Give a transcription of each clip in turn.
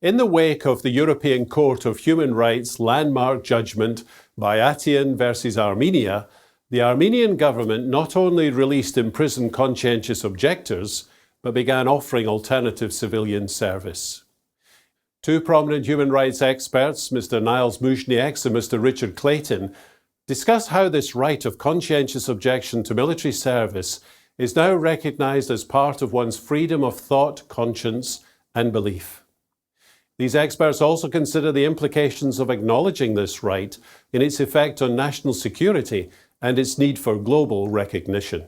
In the wake of the European Court of Human Rights landmark judgment Bayatian versus Armenia, the Armenian government not only released imprisoned conscientious objectors, but began offering alternative civilian service. Two prominent human rights experts, Mr. Niles Mushnieks and Mr. Richard Clayton, discuss how this right of conscientious objection to military service is now recognized as part of one's freedom of thought, conscience, and belief. These experts also consider the implications of acknowledging this right in its effect on national security and its need for global recognition.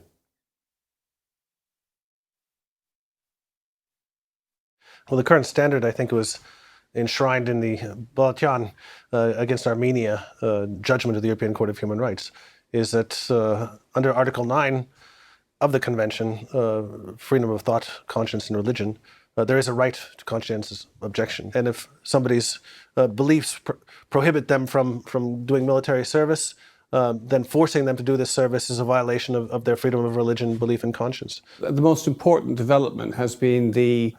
Well, the current standard, I think, was enshrined in the Bayatian against Armenia judgment of the European Court of Human Rights, is that under Article 9 of the Convention, freedom of thought, conscience, and religion, there is a right to conscientious objection. And if somebody's beliefs prohibit them from doing military service, then forcing them to do this service is a violation of their freedom of religion, belief, and conscience. The most important development has been the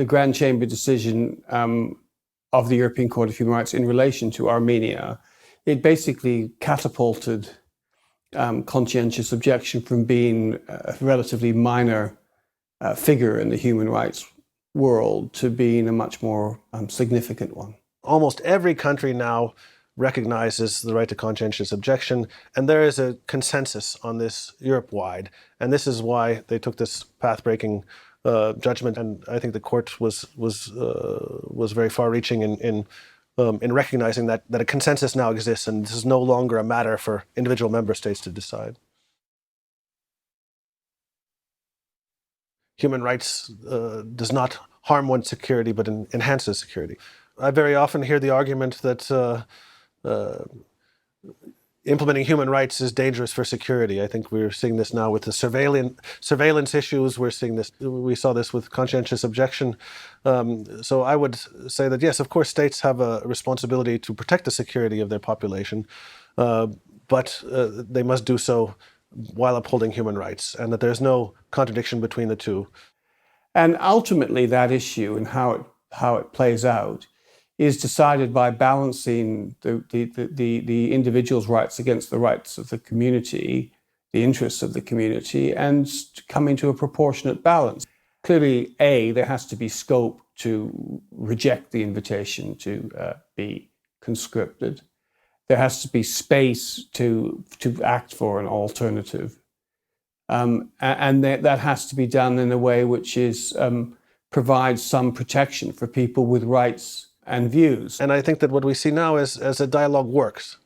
Grand Chamber decision of the European Court of Human Rights in relation to Armenia. It basically catapulted conscientious objection from being a relatively minor figure in the human rights world to being a much more significant one. Almost every country now recognizes the right to conscientious objection, and there is a consensus on this Europe-wide. And this is why they took this path-breaking judgment. And I think the court was very far-reaching in recognizing that a consensus now exists, and this is no longer a matter for individual member states to decide. Human rights does not harm one's security, but enhances security. I very often hear the argument that implementing human rights is dangerous for security. I think we're seeing this now with the surveillance issues. We saw this with conscientious objection. So I would say that, yes, of course, states have a responsibility to protect the security of their population, but they must do so while upholding human rights, and that there's no contradiction between the two. And ultimately, that issue and how it plays out is decided by balancing the individual's rights against the rights of the community, the interests of the community, and coming to a proportionate balance. Clearly, there has to be scope to reject the invitation to be conscripted. There has to be space to act for an alternative. And that has to be done in a way which provides some protection for people with rights and views. And I think that what we see now is as a dialogue works.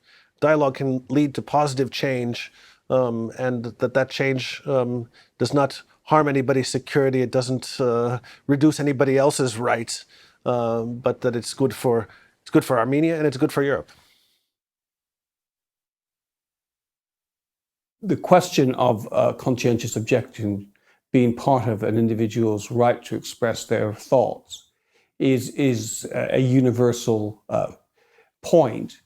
Dialogue can lead to positive change, and that change does not harm anybody's security. It doesn't reduce anybody else's rights, but that it's good for Armenia and it's good for Europe. The question of conscientious objection being part of an individual's right to express their thoughts is a universal point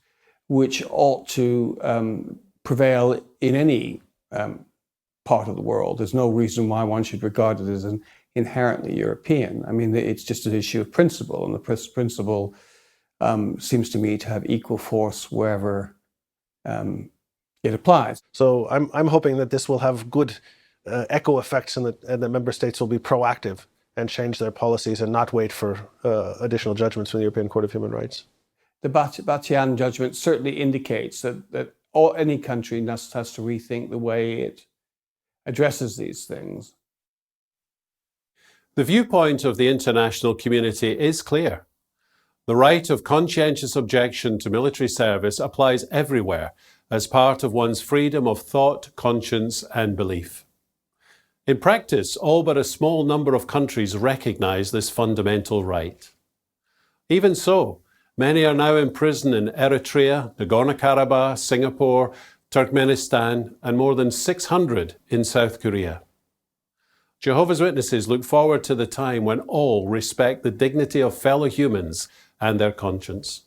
which ought to prevail in any part of the world. There's no reason why one should regard it as an inherently European. I mean, it's just an issue of principle, and the principle seems to me to have equal force wherever it applies. So I'm hoping that this will have good echo effects, and that member states will be proactive and change their policies and not wait for additional judgments from the European Court of Human Rights. The Bayatian judgment certainly indicates that any country has to rethink the way it addresses these things. The viewpoint of the international community is clear. The right of conscientious objection to military service applies everywhere as part of one's freedom of thought, conscience, and belief. In practice, all but a small number of countries recognize this fundamental right. Even so, many are now in prison in Eritrea, Nagorno-Karabakh, Singapore, Turkmenistan, and more than 600 in South Korea. Jehovah's Witnesses look forward to the time when all respect the dignity of fellow humans and their conscience.